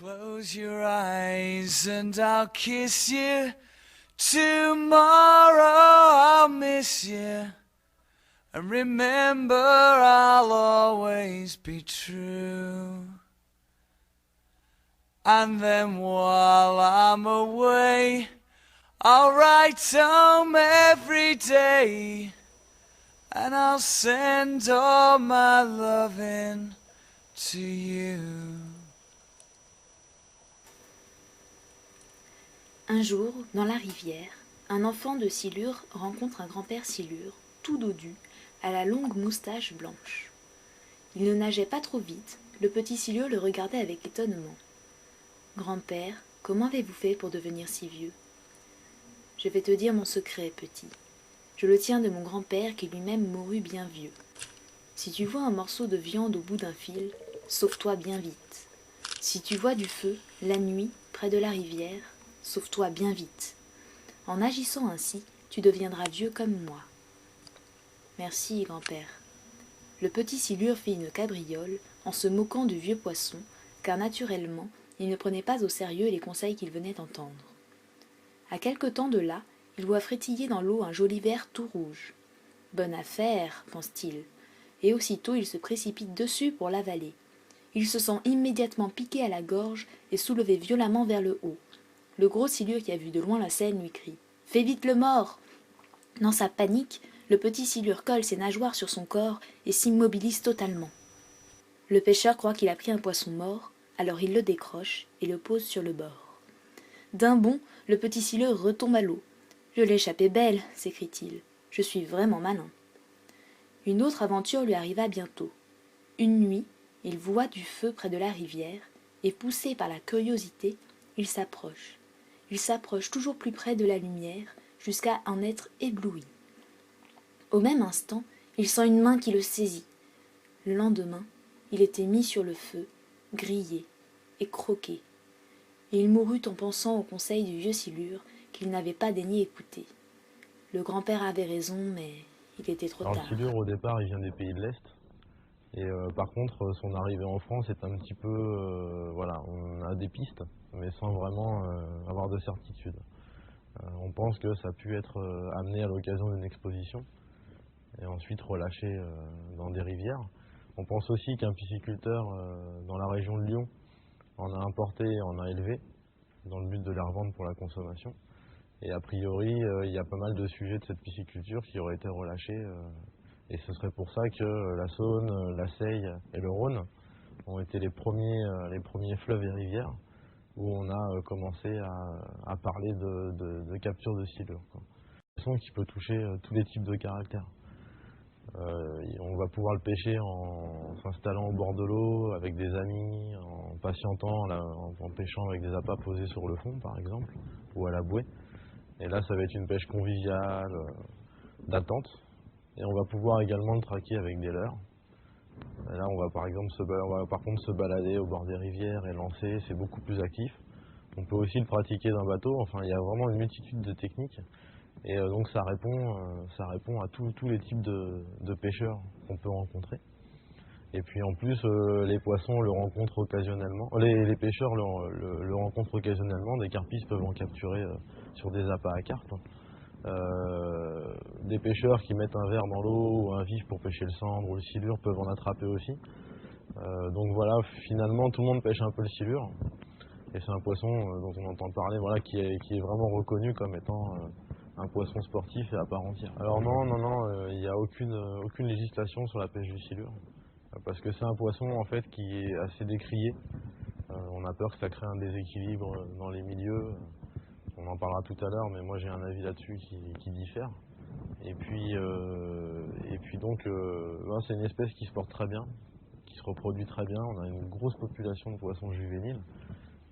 Close your eyes and I'll kiss you. Tomorrow I'll miss you. And remember I'll always be true. And then while I'm away, I'll write home every day. And I'll send all my loving to you. Un jour, dans la rivière, un enfant de Silure rencontre un grand-père Silure, tout dodu, à la longue moustache blanche. Il ne nageait pas trop vite, le petit Silure le regardait avec étonnement. « Grand-père, comment avez-vous fait pour devenir si vieux ?»« Je vais te dire mon secret, petit. Je le tiens de mon grand-père qui lui-même mourut bien vieux. Si tu vois un morceau de viande au bout d'un fil, sauve-toi bien vite. Si tu vois du feu, la nuit, près de la rivière, sauve-toi bien vite. En agissant ainsi, tu deviendras vieux comme moi. » « Merci, grand-père. » Le petit Silure fit une cabriole en se moquant du vieux poisson, car naturellement, il ne prenait pas au sérieux les conseils qu'il venait d'entendre. À quelque temps de là, il voit frétiller dans l'eau un joli ver tout rouge. « Bonne affaire, pense-t-il, et aussitôt il se précipite dessus pour l'avaler. Il se sent immédiatement piqué à la gorge et soulevé violemment vers le haut. Le gros Silure qui a vu de loin la scène lui crie « Fais vite le mort !» Dans sa panique, le petit Silure colle ses nageoires sur son corps et s'immobilise totalement. Le pêcheur croit qu'il a pris un poisson mort, alors il le décroche et le pose sur le bord. D'un bond, le petit Silure retombe à l'eau. « Je l'ai échappé belle !» s'écrie-t-il. « Je suis vraiment malin. » Une autre aventure lui arriva bientôt. Une nuit, il voit du feu près de la rivière, et poussé par la curiosité, il s'approche. Il s'approche toujours plus près de la lumière, jusqu'à en être ébloui. Au même instant, il sent une main qui le saisit. Le lendemain, il était mis sur le feu, grillé et croqué. Et il mourut en pensant au conseil du vieux Silure qu'il n'avait pas daigné écouter. Le grand-père avait raison, mais il était trop tard. Silure, au départ, il vient des pays de l'Est. Et par contre, son arrivée en France est un petit peu... voilà, on a des pistes, mais sans vraiment avoir de certitude. On pense que ça a pu être amené à l'occasion d'une exposition et ensuite relâché dans des rivières. On pense aussi qu'un pisciculteur dans la région de Lyon en a importé et en a élevé dans le but de les revendre pour la consommation. Et a priori, il y a pas mal de sujets de cette pisciculture qui auraient été relâchés. Et ce serait pour ça que la Saône, la Seille et le Rhône ont été les premiers fleuves et rivières où on a commencé à parler de capture de silure. Un poisson qui peut toucher tous les types de caractères. On va pouvoir le pêcher en s'installant au bord de l'eau avec des amis, en patientant, en pêchant avec des appâts posés sur le fond par exemple, ou à la bouée. Et là ça va être une pêche conviviale, d'attente. Et on va pouvoir également le traquer avec des leurres. Et là on va par contre se balader au bord des rivières et lancer, c'est beaucoup plus actif. On peut aussi le pratiquer d'un bateau, enfin il y a vraiment une multitude de techniques. Et donc ça répond à tous les types de pêcheurs qu'on peut rencontrer. Et puis en plus les poissons le rencontrent occasionnellement, les pêcheurs le rencontrent occasionnellement, des carpisses peuvent en capturer sur des appâts à carpe. Des pêcheurs qui mettent un verre dans l'eau ou un vif pour pêcher le sambre ou le silure peuvent en attraper aussi. Donc voilà, finalement tout le monde pêche un peu le silure. Et c'est un poisson dont on entend parler, voilà, qui est vraiment reconnu comme étant un poisson sportif et à part entière. Alors non, il n'y a aucune législation sur la pêche du silure. Parce que c'est un poisson en fait qui est assez décrié. On a peur que ça crée un déséquilibre dans les milieux. On en parlera tout à l'heure, mais moi j'ai un avis là-dessus qui diffère. Et puis donc, c'est une espèce qui se porte très bien, qui se reproduit très bien. On a une grosse population de poissons juvéniles.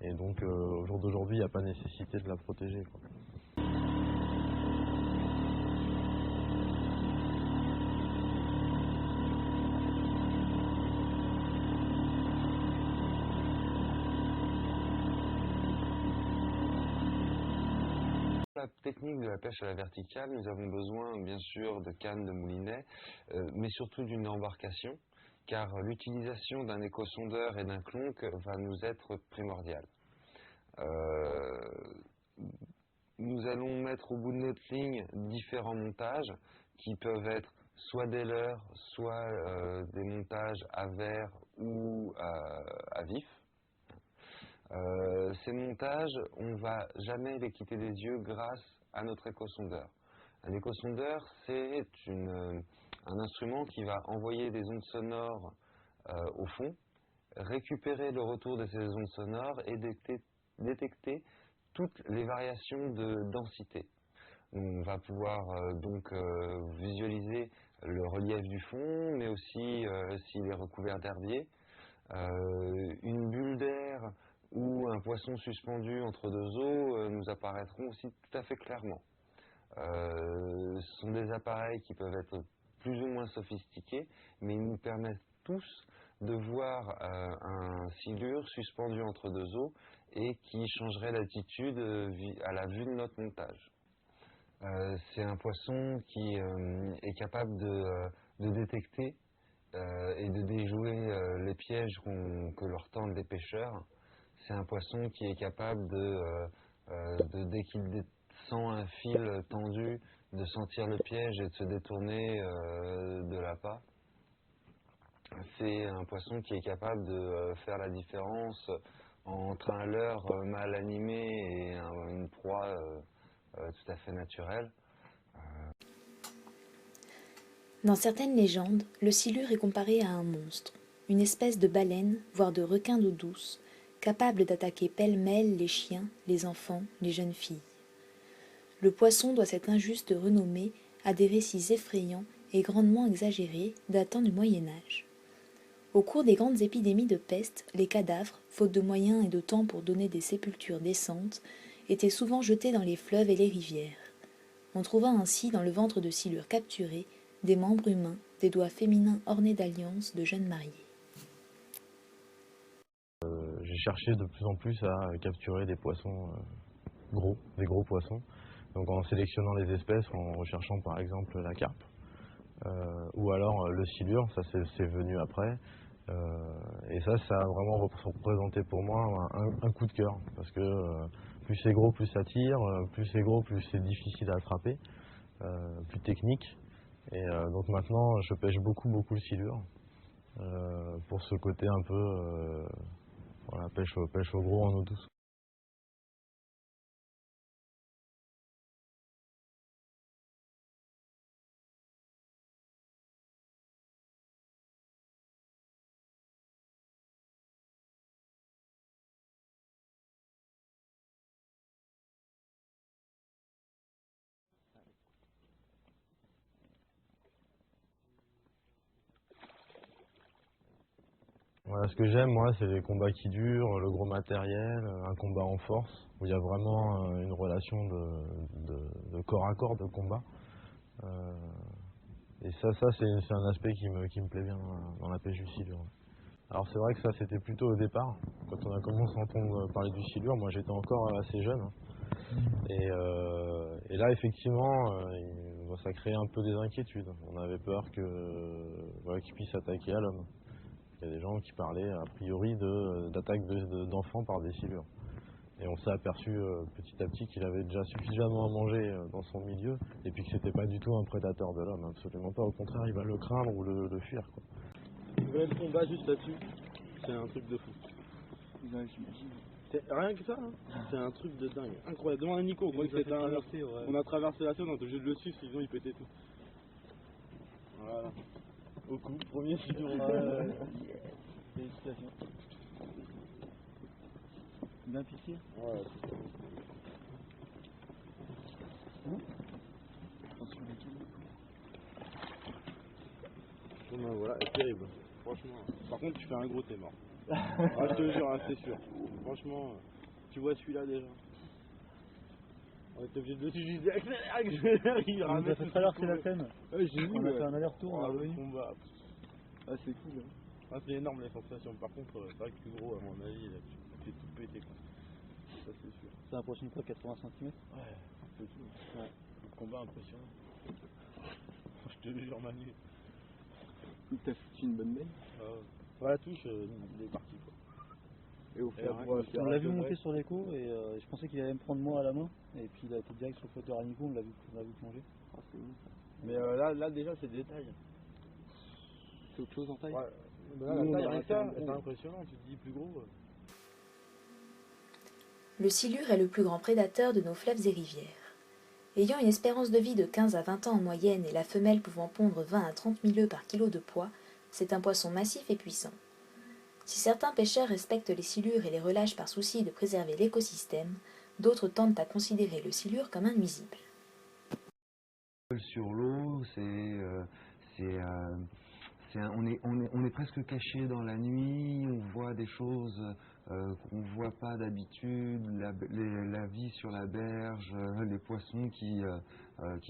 Et donc au jour d'aujourd'hui, il n'y a pas nécessité de la protéger, quoi. La technique de la pêche à la verticale, nous avons besoin bien sûr de cannes de moulinet, mais surtout d'une embarcation car l'utilisation d'un échosondeur et d'un clonk va nous être primordiale. Nous allons mettre au bout de notre ligne différents montages qui peuvent être soit des leurres, soit des montages à verre ou à vif. Ces montages, on ne va jamais les quitter des yeux grâce à notre échosondeur. Un échosondeur, c'est un instrument qui va envoyer des ondes sonores au fond, récupérer le retour de ces ondes sonores et détecter toutes les variations de densité. On va pouvoir visualiser le relief du fond, mais aussi s'il est recouvert d'herbier, une bulle d'air ou un poisson suspendu entre deux eaux nous apparaîtront aussi tout à fait clairement. Ce sont des appareils qui peuvent être plus ou moins sophistiqués, mais ils nous permettent tous de voir un silure suspendu entre deux eaux et qui changerait d'attitude à la vue de notre montage. C'est un poisson qui est capable de détecter et de déjouer les pièges que leur tendent les pêcheurs. C'est un poisson qui est capable dès qu'il sent un fil tendu, de sentir le piège et de se détourner de l'appât. C'est un poisson qui est capable de faire la différence entre un leurre mal animé et une proie tout à fait naturelle. Dans certaines légendes, le silure est comparé à un monstre, une espèce de baleine, voire de requin d'eau douce, capable d'attaquer pêle-mêle les chiens, les enfants, les jeunes filles. Le poisson doit cette injuste renommée à des récits effrayants et grandement exagérés datant du Moyen-Âge. Au cours des grandes épidémies de peste, les cadavres, faute de moyens et de temps pour donner des sépultures décentes, étaient souvent jetés dans les fleuves et les rivières. On trouva ainsi dans le ventre de silures capturées des membres humains, des doigts féminins ornés d'alliances de jeunes mariés. J'ai cherché de plus en plus à capturer des poissons gros, des gros poissons. Donc en sélectionnant les espèces, en recherchant par exemple la carpe, ou alors le silure, ça c'est venu après. Et ça a vraiment représenté pour moi un coup de cœur, parce que plus c'est gros, plus ça tire, plus c'est gros, plus c'est difficile à attraper, plus technique. Et donc maintenant, je pêche beaucoup le silure, pour ce côté un peu voilà, pêche au gros en eau douce. Voilà, ce que j'aime, moi, c'est les combats qui durent, le gros matériel, un combat en force, où il y a vraiment une relation de corps à corps de combat. Et ça c'est un aspect qui me plaît bien dans la pêche du silure. Alors c'est vrai que ça, c'était plutôt au départ, quand on a commencé à entendre parler du silure, moi j'étais encore assez jeune. Et là, effectivement, ça créait un peu des inquiétudes. On avait peur voilà, qu'il puisse attaquer à l'homme. Il y a des gens qui parlaient a priori d'attaque d'enfants par des silures. Et on s'est aperçu petit à petit qu'il avait déjà suffisamment à manger dans son milieu, et puis que c'était pas du tout un prédateur de l'homme, absolument pas. Au contraire, il va le craindre ou le fuir, quoi. Le combat juste là-dessus, c'est un truc de fou. Ouais, j'imagine. Rien que ça, hein. C'est un truc de dingue, incroyable. Demande à Nico, on a traversé la Saône, on était obligé de le suivre, sinon il pétait tout. Voilà. Au coup, premier silure. Félicitations. Bien piqué. Ouais. Attention les kills. Ben voilà, c'est terrible. Franchement. Par contre, tu fais un gros, t'es mort. Ah, je te jure, hein, c'est sûr. Franchement, tu vois celui-là déjà. On était obligé de le suivre, je disais accélère, il On ramène a fait traverser la Seine. Ouais, j'ai vu. On a fait un aller-retour, on est le revenu. combat. Ah, c'est cool. Hein. Ah, c'est énorme les sensations. Par contre, c'est vrai que plus gros, à mon avis, là, tu fais tout péter, quoi. Ça, c'est sûr. C'est la prochaine fois 80 cm. Ouais, c'est tout. Ouais. Le combat impressionnant. Je te jure, Manu. T'as foutu une bonne belle. Voilà, la touche, il est parti quoi. Et au faire, on l'a vu monter sur l'écho et je pensais qu'il allait me prendre moi à la main. Et puis il a été direct sur le flotteur à Nico, on l'a vu plonger. Ah, c'est ouf. Mais là déjà c'est des tailles. C'est autre chose en taille. Ouais. Là, Nous, on la a taille, raté un c'est gros. impressionnant, tu te dis plus gros. Le silure est le plus grand prédateur de nos fleuves et rivières. Ayant une espérance de vie de 15 à 20 ans en moyenne et la femelle pouvant pondre 20 à 30 000 œufs par kilo de poids, c'est un poisson massif et puissant. Si certains pêcheurs respectent les silures et les relâchent par souci de préserver l'écosystème, d'autres tendent à considérer le silure comme un nuisible. Sur l'eau, on est presque caché dans la nuit, on voit des choses qu'on ne voit pas d'habitude, la vie sur la berge, les poissons qui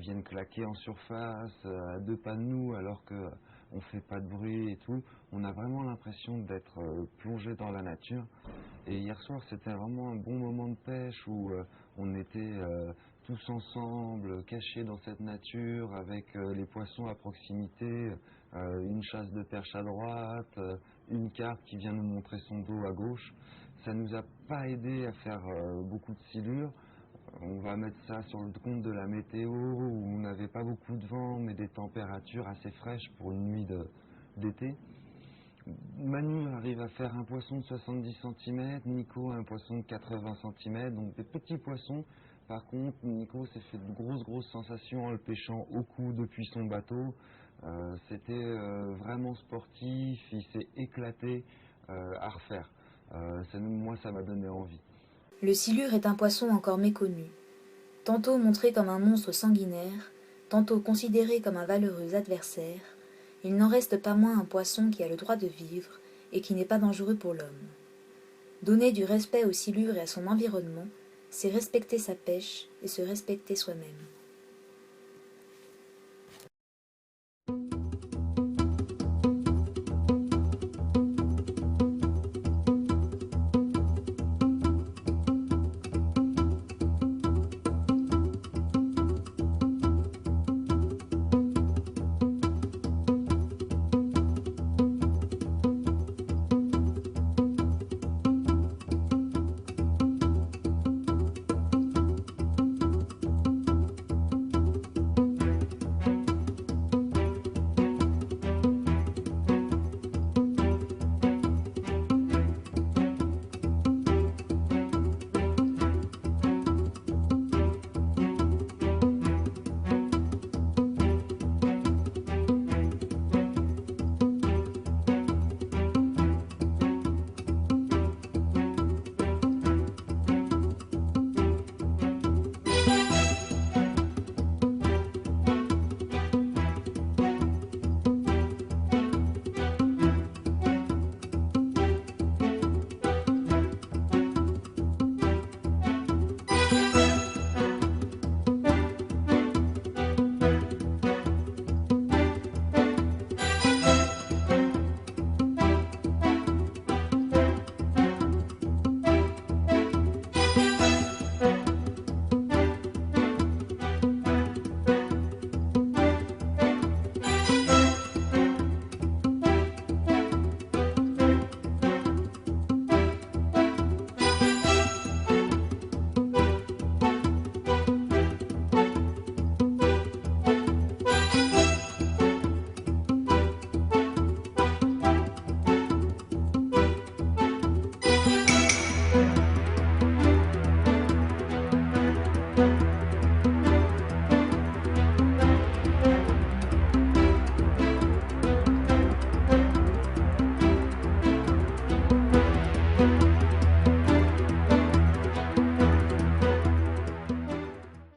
viennent claquer en surface, à 2 pas de nous alors qu'on ne fait pas de bruit et tout. On a vraiment l'impression d'être plongé dans la nature. Et hier soir, c'était vraiment un bon moment de pêche où on était tous ensemble, cachés dans cette nature, avec les poissons à proximité, une chasse de perche à droite, une carpe qui vient nous montrer son dos à gauche. Ça nous a pas aidé à faire beaucoup de silures. On va mettre ça sur le compte de la météo, où on n'avait pas beaucoup de vent, mais des températures assez fraîches pour une nuit d'été. Manu arrive à faire un poisson de 70 cm, Nico un poisson de 80 cm, donc des petits poissons. Par contre, Nico s'est fait de grosses sensations en le pêchant au cou depuis son bateau. C'était vraiment sportif, il s'est éclaté à refaire. Moi, ça m'a donné envie. Le silure est un poisson encore méconnu. Tantôt montré comme un monstre sanguinaire, tantôt considéré comme un valeureux adversaire, il n'en reste pas moins un poisson qui a le droit de vivre et qui n'est pas dangereux pour l'homme. Donner du respect au silure et à son environnement, c'est respecter sa pêche et se respecter soi-même.